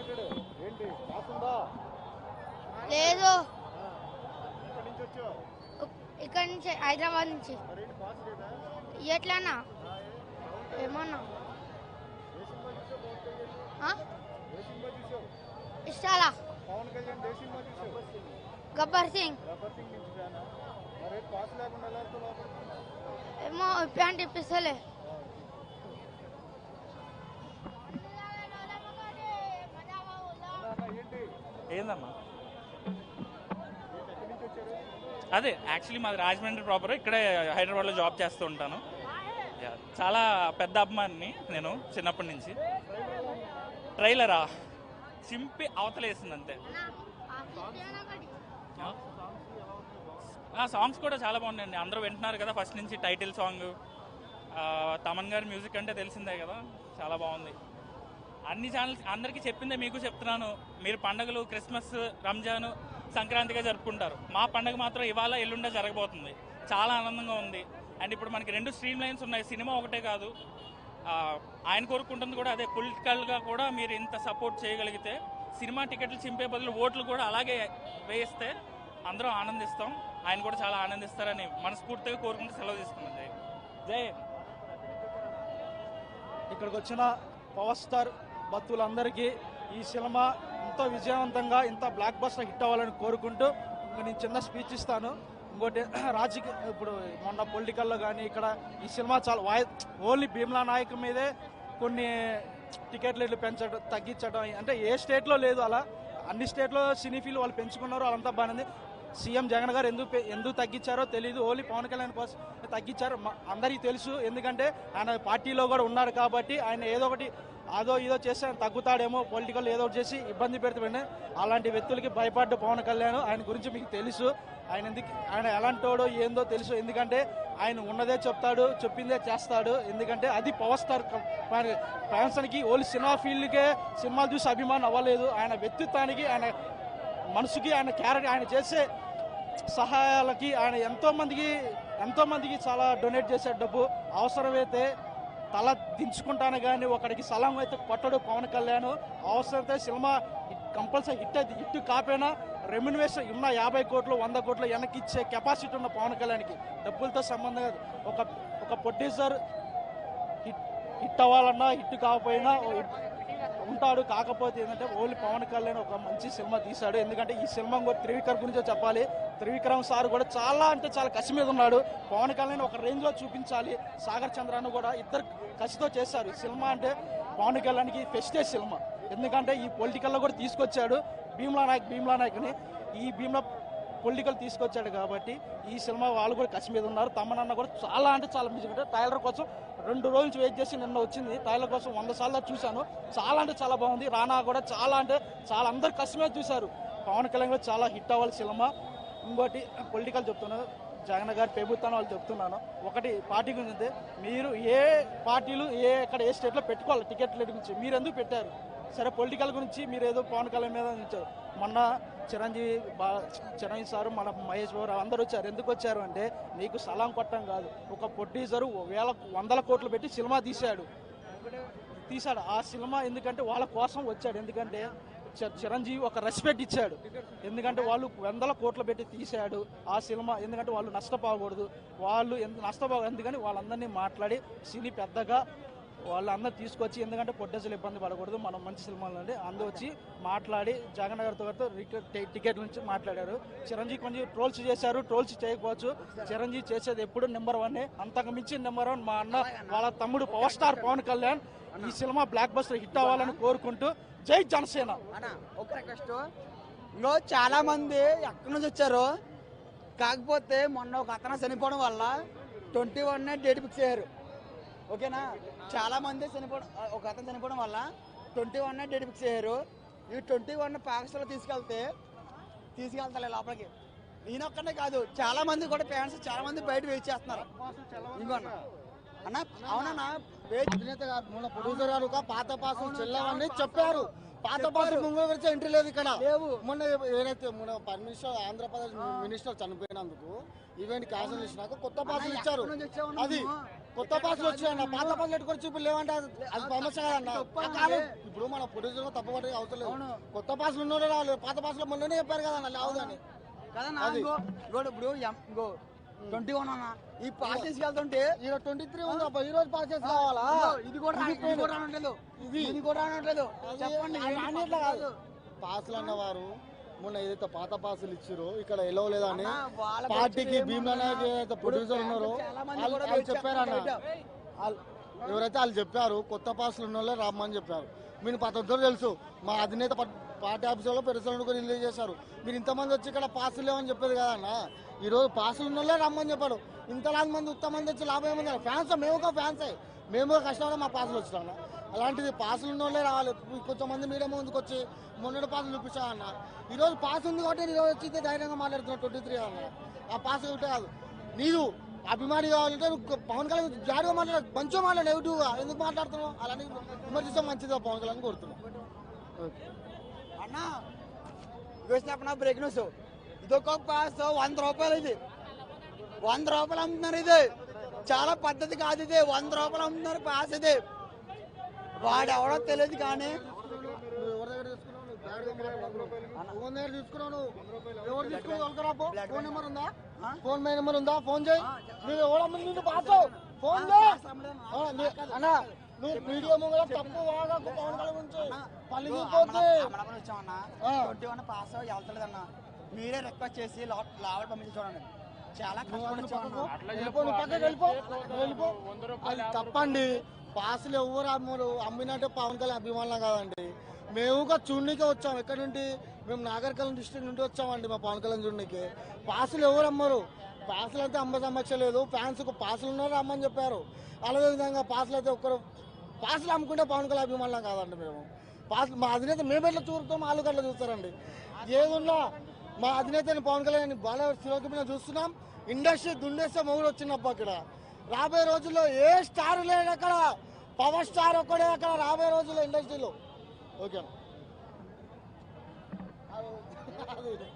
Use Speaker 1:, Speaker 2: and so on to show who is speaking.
Speaker 1: లేదు, ఇక్కడ నుంచి హైదరాబాద్ నుంచి. ఎట్లన్నా ఏమన్నా ఇష్టాలా గబ్బర్ సింగ్ ఏమో ప్యాంట్ ఇప్పిస్తలే.
Speaker 2: ఏందమ్మా అదే యాక్చువల్లీ మాది రాజమండ్రి ప్రాపర్, ఇక్కడే హైదరాబాద్లో జాబ్ చేస్తూ ఉంటాను. చాలా పెద్ద అభిమానిని నేను చిన్నప్పటి నుంచి. ట్రైలరా చింపి అవతలేసింది అంతే. సాంగ్స్ కూడా చాలా బాగున్నాయండి, అందరూ వింటున్నారు కదా ఫస్ట్ నుంచి. టైటిల్ సాంగ్ తమన్ గారి మ్యూజిక్ అంటే తెలిసిందే కదా, చాలా బాగుంది. అన్ని ఛానల్స్ అందరికీ చెప్పిందే మీకు చెప్తున్నాను, మీరు పండుగలు క్రిస్మస్ రంజాన్ సంక్రాంతిగా జరుపుకుంటారు. మా పండుగ మాత్రం ఇవాళ ఎల్లుండే జరగబోతుంది, చాలా ఆనందంగా ఉంది. అండ్ ఇప్పుడు మనకి 2 స్ట్రీమ్ లైన్స్ ఉన్నాయి, సినిమా ఒకటే కాదు. ఆయన కోరుకుంటుంది కూడా అదే, పొలిటికల్గా కూడా మీరు ఇంత సపోర్ట్ చేయగలిగితే సినిమా టికెట్లు చింపే బదులు ఓట్లు కూడా అలాగే వేయిస్తే అందరం ఆనందిస్తాం. ఆయన కూడా చాలా ఆనందిస్తారని మనస్ఫూర్తిగా కోరుకుంటూ సెలవు తీసుకున్నాం. జై
Speaker 3: ఇక్కడికి వచ్చిన పవర్ స్టార్ భక్తులందరికీ ఈ సినిమా ఎంతో విజయవంతంగా ఇంత బ్లాక్ బస్టర్ హిట్ అవ్వాలని కోరుకుంటూ నేను చిన్న స్పీచ్ ఇస్తాను. ఇంకోటి రాజకీయ, ఇప్పుడు మొన్న పొలిటికల్లో కానీ ఇక్కడ ఈ సినిమా చాలా ఓన్లీ భీమ్లా నాయక్ మీదే కొన్ని టికెట్ రేట్లు పెంచడం తగ్గించడం, అంటే ఏ స్టేట్లో లేదు అలా, అన్ని స్టేట్లో సినీ ఫీల్ వాళ్ళు పెంచుకున్నారు, వాళ్ళంతా బాగుంది. సీఎం జగన్ గారు ఎందుకు తగ్గించారో తెలియదు, ఓన్లీ పవన్ కళ్యాణ్ కోసం తగ్గించారు అందరికీ తెలుసు. ఎందుకంటే ఆయన పార్టీలో కూడా ఉన్నాడు కాబట్టి ఆయన ఏదో ఒకటి అదో ఇదో చేస్తే ఆయన తగ్గుతాడేమో, పొలిటికల్ ఏదో ఒకటి చేసి ఇబ్బంది పెడుతుండే. అలాంటి వ్యక్తులకి భయపడ్డ పవన్ కళ్యాణ్, ఆయన గురించి మీకు తెలుసు, ఆయన ఎలాంటోడో ఏందో తెలుసు. ఎందుకంటే ఆయన ఉన్నదే చెప్తాడు, చెప్పిందే చేస్తాడు. ఎందుకంటే అది పవర్ స్టార్ ఫ్యాన్స్కి ఓన్లీ సినిమా ఫీల్డ్కే సినిమాలు చూసి అభిమానం అవ్వలేదు, ఆయన వ్యక్తిత్వానికి, ఆయన మనసుకి, ఆయన క్యారెక్టర్, ఆయన చేసే సహాయాలకి ఆయన ఎంతోమందికి చాలా డొనేట్ చేసే డబ్బు. అవసరమైతే తల దించుకుంటాను కానీ ఒకడికి సలాం అయితే కొట్టడు పవన్ కళ్యాణ్. అవసరమైతే సినిమా కంపల్సరీ హిట్ కాపోయినా రెమ్యునరేషన్ ఉన్న 50 కోట్లు 100 కోట్లు వెనక్కి ఇచ్చే కెపాసిటీ ఉన్న పవన్ కళ్యాణ్కి డబ్బులతో సంబంధం కాదు. ఒక ప్రొడ్యూసర్ హిట్ అవ్వాలన్నా హిట్ కాకపోయినా ఉంటాడు. కాకపోతే ఏంటంటే ఓన్లీ పవన్ కళ్యాణ్ ఒక మంచి సినిమా తీశాడు. ఎందుకంటే ఈ సినిమా కూడా త్రివిక్రమ్ గురించే చెప్పాలి. త్రివిక్రమ్ సార్ కూడా చాలా అంటే చాలా కసి మీద ఉన్నాడు. పవన్ కళ్యాణ్ ఒక రేంజ్లో చూపించాలి. సాగర్ చంద్రాన్ని కూడా ఇద్దరు కసితో చేశారు. ఈ సినిమా అంటే పవన్ కళ్యాణ్కి ఫెస్టేజ్ సినిమా. ఎందుకంటే ఈ పొలిటికల్లో కూడా తీసుకొచ్చాడు భీమ్లా నాయక్ని, ఈ భీమ్లా పొలిటికల్ తీసుకొచ్చాడు కాబట్టి ఈ సినిమా వాళ్ళు కూడా కసి మీద ఉన్నారు. తమ్మనన్న కూడా చాలా అంటే చాలా మ్యూజిక్ అంటే టైలర్ కోసం 2 రోజులు వెయిట్ చేసి నిన్న వచ్చింది. టైలర్ కోసం 100 సార్లు చూశాను. చాలా అంటే చాలా బాగుంది. రానా కూడా చాలా అంటే చాలా అందరు కసి మీద చూశారు. పవన్ కళ్యాణ్ కూడా చాలా హిట్ అవ్వాలి సినిమా. ఇంకోటి పొలిటికల్ చెప్తున్నాను, జగన్ గారి ప్రభుత్వాన్ని వాళ్ళు చెప్తున్నాను. ఒకటి పార్టీ గురించి, మీరు ఏ పార్టీలు ఎక్కడ ఏ స్టేట్లో పెట్టుకోవాలి టికెట్ రేట్ గురించి, మీరు ఎందుకు పెట్టారు? సరే పొలిటికల్ గురించి మీరు ఏదో పవన్ కళ్యాణ్ మీద ఇచ్చారు. మొన్న చిరంజీవి సారు, మన మహేష్ బాబు అందరూ వచ్చారు. ఎందుకు వచ్చారు అంటే నీకు సలాం కొట్టడం కాదు, ఒక ప్రొడ్యూసరు 100 కోట్లు పెట్టి సినిమా తీశాడు. ఆ సినిమా ఎందుకంటే వాళ్ళ కోసం వచ్చాడు. ఎందుకంటే చిరంజీవి ఒక రెస్పెక్ట్ ఇచ్చాడు. ఎందుకంటే వాళ్ళు 100 కోట్లు పెట్టి తీశాడు ఆ సినిమా. ఎందుకంటే వాళ్ళు నష్టపోకూడదు, ఎందుకని వాళ్ళందరినీ మాట్లాడి సినీ పెద్దగా వాళ్ళందరూ తీసుకొచ్చి, ఎందుకంటే ప్రొడ్యూసర్లు ఇబ్బంది పడకూడదు, మనం మంచి సినిమాలు అంటే అందరూ వచ్చి మాట్లాడి జగన్ గారితో టికెట్ నుంచి మాట్లాడారు. చిరంజీవి కొంచెం ట్రోల్స్ చేశారు, ట్రోల్స్ చేయకపోవచ్చు. చిరంజీవి చేసేది ఎప్పుడు నెంబర్ 1, అంతకు మించి నెంబర్ 1 మా అన్న వాళ్ళ తమ్ముడు పవర్ స్టార్ పవన్ కళ్యాణ్. ఈ సినిమా బ్లాక్ బస్టర్ హిట్ అవ్వాలని కోరుకుంటూ జై జనసేన.
Speaker 4: ఒక రిక్వెస్ట్, ఇంకో చాలా మంది ఎక్కడి నుంచి వచ్చారు, కాకపోతే మొన్న ఒక అతను చనిపోవడం వల్ల 21 డేట్ ఫిక్స్ అయ్యారు. ఓకేనా, చాలా మంది ఒక అతను చనిపోవడం వల్ల 21 డేట్ ఫిక్స్ అయ్యారు. ఈ 21 పాకిస్తాన్లో తీసుకెళ్తారు లోపలికి. ఈయనొక్కడే కాదు, చాలా మంది కూడా ఫ్యాన్స్ చాలా మంది బయట వెయిట్ చేస్తున్నారు. ఇంకోన్నా అన్న, అవునన్నా,
Speaker 5: అధినేత గారు ప్రొడ్యూసర్ గారు పాత పాసులు చెల్లవని చెప్పారు. పాత పాసులు ముందు గురించి ఎంట్రీ లేదు ఇక్కడ. మొన్న ఏదైతే ఆంధ్రప్రదేశ్ మినిస్టర్ చనిపోయినందుకు ఈవెంట్ క్యాన్సిల్ చేసినాక కొత్త పాసులు ఇచ్చారు. అది కొత్త పాసులు వచ్చాయన్న, పాత పాసులు పెట్టుకొని ఇప్పుడు లేవంటే అది సమస్య కదన్న. ఇప్పుడు మన ప్రొడ్యూసర్ తప్పబడి అవసరం లేదు. కొత్త పాసులు ఉన్నోడే రావాలి, పాత పాసులు మొన్ననే చెప్పారు కదన్న లేవదని
Speaker 4: కదన్నా. ఇప్పుడు 21 అన్న ఈ పాస్ తీసుకెళ్తుంటే
Speaker 5: 23 ఉంది అబ్బా, ఈ రోజు పాస్ చేసి కావాలా?
Speaker 4: ఇది కూడా రానట్లేదు, ఇది కూడా రానట్లేదు. చెప్పండి
Speaker 5: రానిట్లా కాదు. పాసులు అన్నవారు మొన్న ఏదైతే పాత పాసులు ఇచ్చారో ఇక్కడ ఎలా లేదని పార్టీకి భీమ్లానాయక్ ఏదైతే ప్రొడ్యూసర్ ఉన్నారో వాళ్ళు చెప్పారన్న. ఎవరైతే వాళ్ళు చెప్పారు కొత్త పాసులు ఉన్న వాళ్ళే రమ్మని చెప్పారు. మీరు పద్ధతులు తెలుసు, మా అధినేత పార్టీ ఆఫీసులో పెరుసలను కూడా రిలీజ్ చేశారు. మీరు ఇంతమంది వచ్చి ఇక్కడ పాసులు లేవని చెప్పేది కదన్న. ఈరోజు పాసులు ఉన్న వాళ్ళే రమ్మని చెప్పాడు. ఇంతలాంటి మంది ఉత్తమంది వచ్చి లాభం ఏముంది? ఫ్యాన్స్ మేము ఒక ఫ్యాన్సే, మేము కష్టపడి మా పాసులు వచ్చినా. అలాంటిది పాసులు ఉన్న వాళ్ళే రావాలి. కొంచెం మంది మీడియా ముందుకు వచ్చి మొన్నటి పాసులు చూపించా అన్న. ఈరోజు పాస్ ఉంది కాబట్టి ఈరోజు వచ్చి ధైర్యంగా మాట్లాడుతున్నావు 23 అన్న. ఆ పాస్ ఒకటే కాదు, నీదు అభిమాని కావాలంటే నువ్వు పవన్ కళ్యాణ్ జాగ్రత్తగా మాట్లాడు, మంచిగా మాట్లాడు, నెగిటివ్గా ఎందుకు మాట్లాడుతున్నావు? అలానే విమర్శిస్తే మంచిదా పవన్ కళ్యాణ్ కోరుతున్నావు.
Speaker 4: అన్నా వేసినప్పుడు బ్రేక్ న్యూస్ ఇదొక పాస్ 100 రూపాయలు, ఇది 100 రూపాయలు అమ్ముతున్నారు. ఇది చాలా పద్ధతి కాదు, ఇది 100 రూపాయలు అమ్ముతున్నారు పాస్. ఇది వాడు ఎవడో తెలియదు కానీ
Speaker 5: ఎవరి దగ్గర తీసుకున్నావు? ఎవరు తీసుకున్నావు? ఫోన్ నెంబర్ ఉందా? ఫోన్ పే నెంబర్ ఉందా? ఫోన్ చేయి. నువ్వు ఎవడమ్మ పాస్ ఫోన్ అన్నా. నువ్వు వీడియో ముంగల తప్పు వాడకు పవన్ కళ్యాణ్ గురించి పలిగిపోతే
Speaker 4: పాస్ వెళ్తలేదన్నా. మీరే రిక్వెస్ట్ చేసి లావల్ పంపించి చూడండి. చాలా
Speaker 5: అది తప్పండి. పాసులు ఎవరు అమ్మరు? అమ్మినట్టే పవన్ కళ్యాణ్ అభిమానులు కాదండి. మేము చూడనీకే వచ్చాం. ఎక్కడి నుండి? మేము నాగర్కర్నూలు డిస్ట్రిక్ట్ నుండి వచ్చామండి మా పవన్ కళ్యాణ్ చూడనీకి. పాసులు ఎవరు అమ్మరు? పాసులు అయితే అమ్మ సమస్య లేదు. ఫ్యాన్స్కు పాసులు ఉన్నారు అమ్మని చెప్పారు. అలాగే విధంగా పాసులు అయితే ఒక్కరు పాసులు అమ్ముకుంటే పవన్ కళ్యాణ్ అభిమానులు కాదండి. మేము పాసులు మా అధినేత మేము ఎట్లా చూస్తాం, వాళ్ళు అట్లా చూస్తారండి. ఏదున్నా మా అధినేతని పవన్ కళ్యాణ్ బాగా శిరోగమైన చూస్తున్నాం. ఇండస్ట్రీ దుండేస్తే మొగుడు వచ్చినప్పుడు అక్కడ రాబోయే రోజుల్లో ఏ స్టార్ లేదు అక్కడ, పవర్ స్టార్ ఒక్కడే అక్కడ రాబోయే రోజుల్లో ఇండస్ట్రీలో. ఓకే